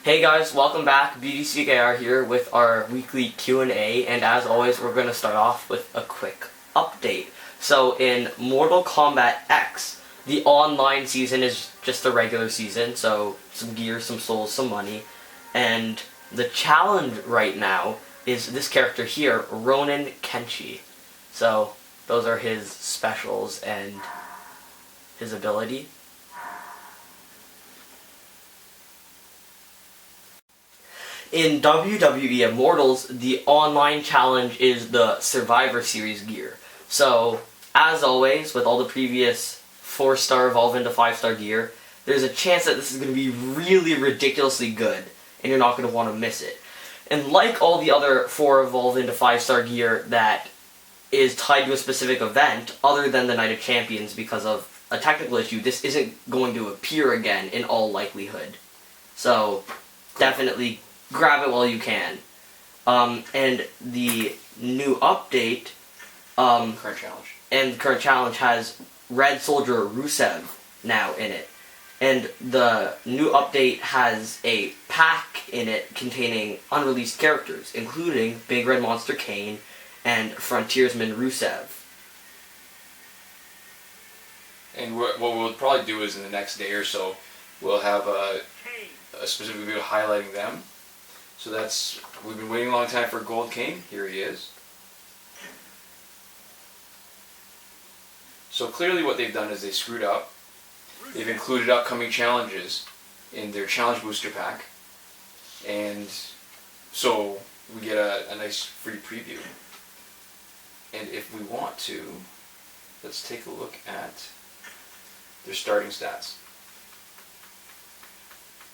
Hey guys, welcome back. BDCKR here with our weekly Q&A, and as always, we're going to start off with a quick update. So in Mortal Kombat X, the online season is just a regular season, so some gear, some souls, some money, and the challenge right now is this character here, Ronin Kenshi. So those are his specials and his ability. In WWE Immortals, the online challenge is the Survivor Series gear. So, as always, with all the previous 4-star evolve into 5-star gear, there's a chance that this is going to be really ridiculously good, and you're not going to want to miss it. And like all the other 4 evolve into 5-star gear that is tied to a specific event, other than the Night of Champions because of a technical issue, this isn't going to appear again in all likelihood. So, definitely grab it while you can. And the new update, current challenge has Red Soldier Rusev now in it. And the new update has a pack in it containing unreleased characters, including Big Red Monster Kane and Frontiersman Rusev. And what we'll probably do is in the next day or so, we'll have a specific video highlighting them. So we've been waiting a long time for Gold Kane. Here he is. So clearly what they've done is they screwed up. They've included upcoming challenges in their challenge booster pack. And so we get a nice free preview. And if we want to, let's take a look at their starting stats.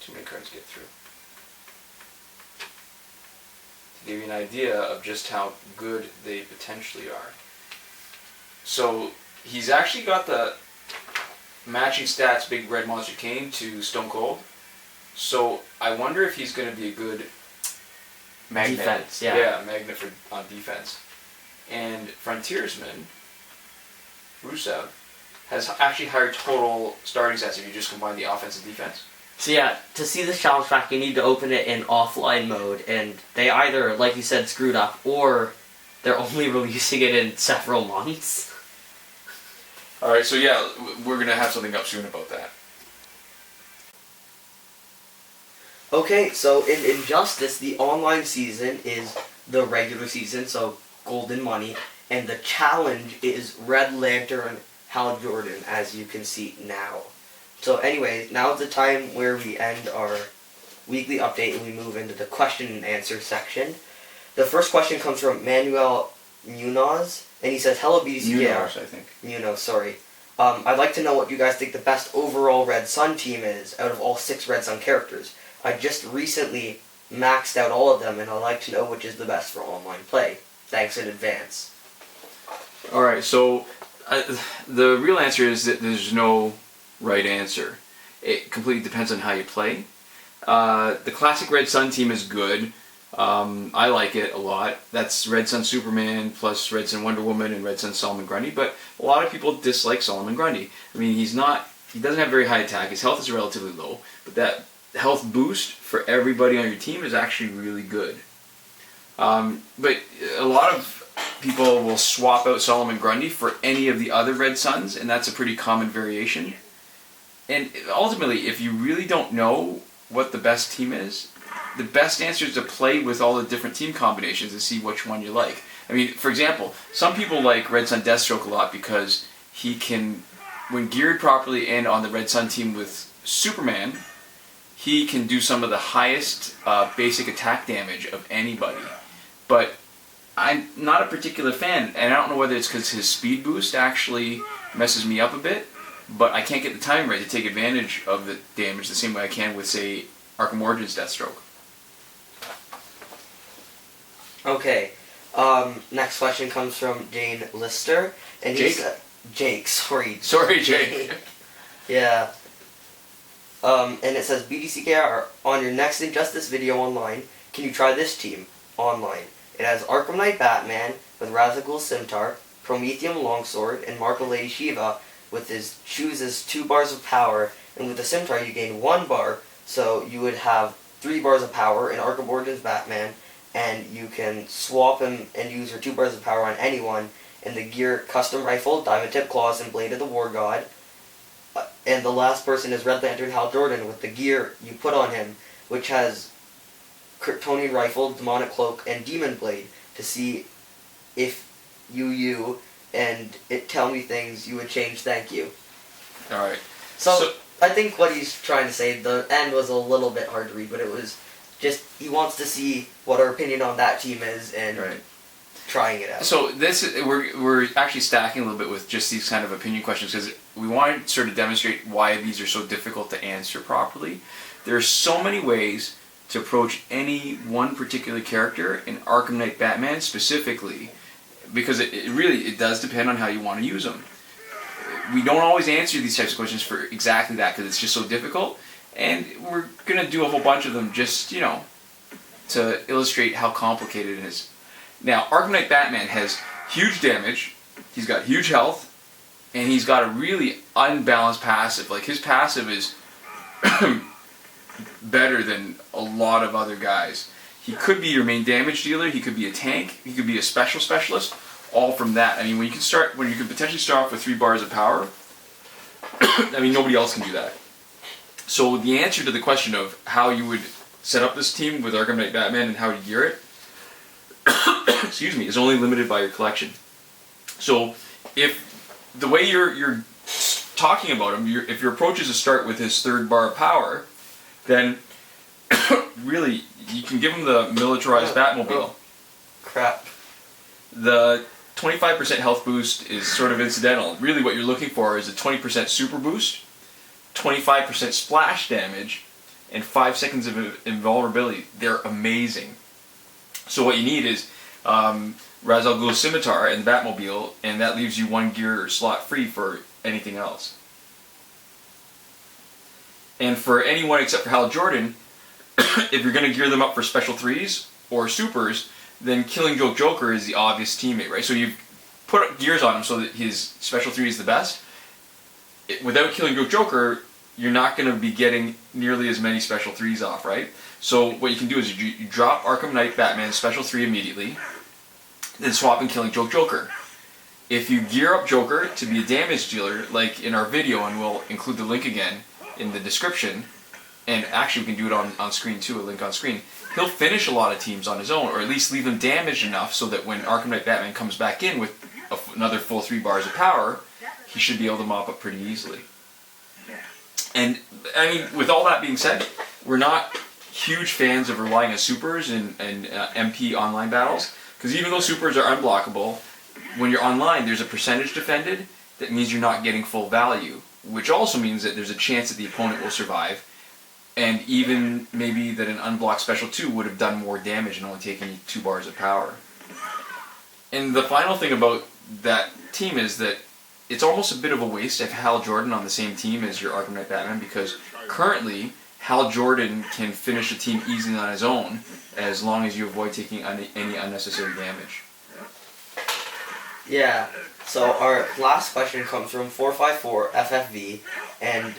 Too many cards to get through. Give you an idea of just how good they potentially are. So he's actually got the matching stats Big Red Monster Kane to Stone Cold. So I wonder if he's going to be a good magnet. Defense, yeah. Magnet on defense. And Frontiersman Rusev has actually higher total starting stats if you just combine the offense and defense. So yeah, to see this challenge pack, you need to open it in offline mode, and they either, like you said, screwed up, or they're only releasing it in several months. Alright, so yeah, we're going to have something up soon about that. Okay, so in Injustice, the online season is the regular season, so golden money, and the challenge is Red Lantern Hal Jordan, as you can see now. So anyway, now is the time where we end our weekly update and we move into the question and answer section. The first question comes from Manuel Munoz, and he says, "Hello BDCKR." Munoz, I think. Munoz, sorry. I'd like to know what you guys think the best overall Red Sun team is out of all 6 Red Sun characters. I just recently maxed out all of them, and I'd like to know which is the best for online play. Thanks in advance. Alright, so the real answer is that there's no right answer. It completely depends on how you play. The classic Red Sun team is good. I like it a lot. That's Red Sun Superman plus Red Sun Wonder Woman and Red Sun Solomon Grundy, but a lot of people dislike Solomon Grundy. I mean, he doesn't have very high attack. His health is relatively low, but that health boost for everybody on your team is actually really good. But a lot of people will swap out Solomon Grundy for any of the other Red Suns, and that's a pretty common variation. And ultimately, if you really don't know what the best team is, the best answer is to play with all the different team combinations and see which one you like. I mean, for example, some people like Red Sun Deathstroke a lot because he can, when geared properly and on the Red Sun team with Superman, he can do some of the highest basic attack damage of anybody. But I'm not a particular fan, and I don't know whether it's because his speed boost actually messes me up a bit, but I can't get the timing right to take advantage of the damage the same way I can with, say, Arkham Origins Deathstroke. Okay, next question comes from Jane Lister, and he said, Jake, sorry. Sorry, Jake. Yeah. And it says, BDCKR, on your next Injustice video online, can you try this team online? It has Arkham Knight Batman with Ra's al Ghul Scimitar, Prometheum Longsword, and Marco Lady Shiva with chooses 2 bars of power, and with the Scimitar you gain 1 bar, so you would have 3 bars of power in Arkham Origins Batman, and you can swap him and use your 2 bars of power on anyone in the gear Custom Rifle, Diamond Tip Claws, and Blade of the War God. And the last person is Red Lantern Hal Jordan with the gear you put on him, which has Kryptonian Rifle, Demonic Cloak, and Demon Blade, to see if you and it tell me things you would change. Thank you. Alright. So I think what he's trying to say, the end was a little bit hard to read, but it was just, he wants to see what our opinion on that team is and trying it out. So we're actually stacking a little bit with just these kind of opinion questions because we want to sort of demonstrate why these are so difficult to answer properly. There are so many ways to approach any one particular character in Arkham Knight Batman specifically, because it does depend on how you want to use them. We don't always answer these types of questions for exactly that because it's just so difficult, and we're going to do a whole bunch of them just, to illustrate how complicated it is. Now, Arkham Knight Batman has huge damage, he's got huge health, and he's got a really unbalanced passive. Like, his passive is better than a lot of other guys. He could be your main damage dealer, he could be a tank, he could be a special specialist, all from that. I mean, when you can potentially start off with 3 bars of power, I mean, nobody else can do that. So the answer to the question of how you would set up this team with Arkham Knight Batman and how to gear it, excuse me, is only limited by your collection. So if the way you're talking about him, if your approach is to start with his 3rd bar of power, then really you can give him the militarized Batmobile. Crap. The 25% health boost is sort of incidental. Really what you're looking for is a 20% super boost, 25% splash damage, and 5 seconds of invulnerability. They're amazing. So what you need is Ra's al Ghul's Scimitar and the Batmobile, and that leaves you 1 gear slot free for anything else. And for anyone except for Hal Jordan, if you're going to gear them up for special 3s or supers, then Killing Joke Joker is the obvious teammate, right? So you've put gears on him so that his special 3 is the best. Without Killing Joke Joker, you're not going to be getting nearly as many special 3s off, right? So what you can do is you drop Arkham Knight Batman's special 3 immediately, then swap in Killing Joke Joker. If you gear up Joker to be a damage dealer, like in our video, and we'll include the link again in the description, and actually we can do it on screen too, a link on screen, he'll finish a lot of teams on his own, or at least leave them damaged enough so that when Arkham Knight Batman comes back in with another full 3 bars of power, he should be able to mop up pretty easily. And, I mean, with all that being said, we're not huge fans of relying on supers and MP online battles, because even though supers are unblockable, when you're online there's a percentage defended that means you're not getting full value, which also means that there's a chance that the opponent will survive, and even maybe that an unblocked special 2 would have done more damage and only taken 2 bars of power. And the final thing about that team is that it's almost a bit of a waste to have Hal Jordan on the same team as your Arkham Knight Batman, because currently Hal Jordan can finish a team easily on his own as long as you avoid taking any unnecessary damage. Yeah, so our last question comes from 454 FFV, and,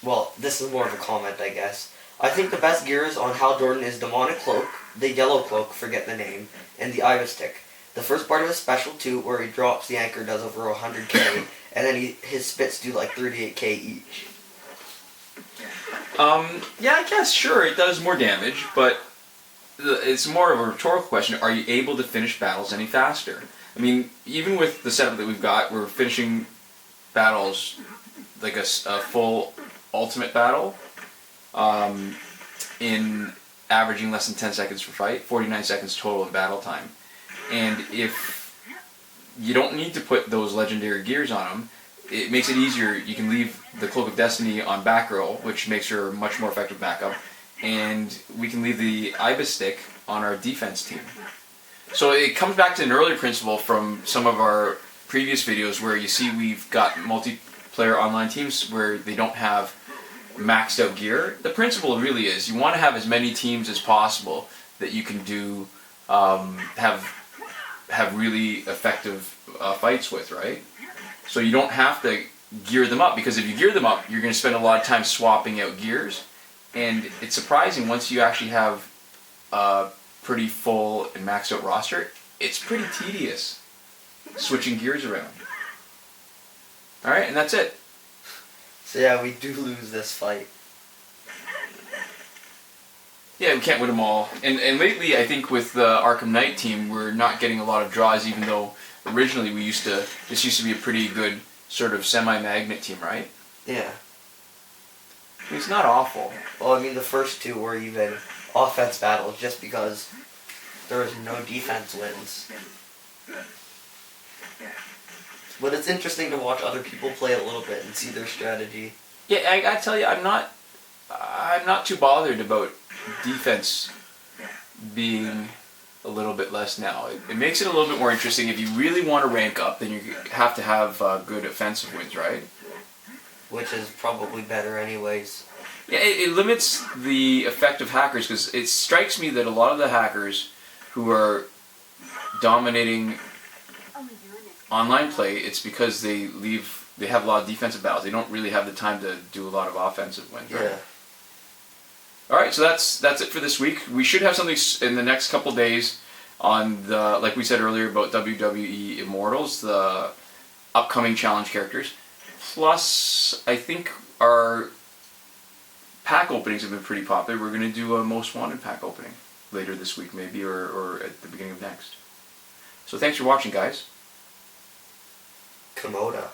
well, this is more of a comment, I guess. I think the best gears on Hal Jordan is Demonic Cloak, the Yellow Cloak, forget the name, and the Iva Stick. The first part of his special 2, where he drops the anchor, does over 100k, and then his spits do like 38k each. Yeah, I guess, sure, it does more damage, but it's more of a rhetorical question. Are you able to finish battles any faster? I mean, even with the setup that we've got, we're finishing battles like a full ultimate battle in averaging less than 10 seconds per fight, 49 seconds total in battle time. And if you don't need to put those legendary gears on them, it makes it easier. You can leave the Cloak of Destiny on back row, which makes her a much more effective backup, and we can leave the Ibis Stick on our defense team. So it comes back to an earlier principle from some of our previous videos where you see we've got multiplayer online teams where they don't have maxed out gear. The principle really is you want to have as many teams as possible that you can do have really effective fights with, right? So you don't have to gear them up, because if you gear them up, you're going to spend a lot of time swapping out gears, And it's surprising once you actually have a pretty full and maxed out roster, it's pretty tedious switching gears around. Alright, and that's it. So yeah, we do lose this fight. Yeah, we can't win them all. And lately, I think with the Arkham Knight team, we're not getting a lot of draws, even though originally this used to be a pretty good sort of semi-magnet team, right? Yeah. I mean, it's not awful. Well, I mean, the first two were even offense battles just because there was no defense wins. But it's interesting to watch other people play a little bit and see their strategy. Yeah, I tell you, I'm not too bothered about defense being a little bit less now. It makes it a little bit more interesting. If you really want to rank up, then you have to have good offensive wins, right? Which is probably better anyways. Yeah, it limits the effect of hackers, because it strikes me that a lot of the hackers who are dominating online play, it's because they have a lot of defensive battles. They don't really have the time to do a lot of offensive wins, right? Yeah. Alright, so that's it for this week. We should have something in the next couple days on the, like we said earlier, about WWE Immortals, the upcoming challenge characters. Plus, I think our pack openings have been pretty popular. We're going to do a Most Wanted pack opening later this week, maybe, or at the beginning of next. So thanks for watching, guys. Komoda.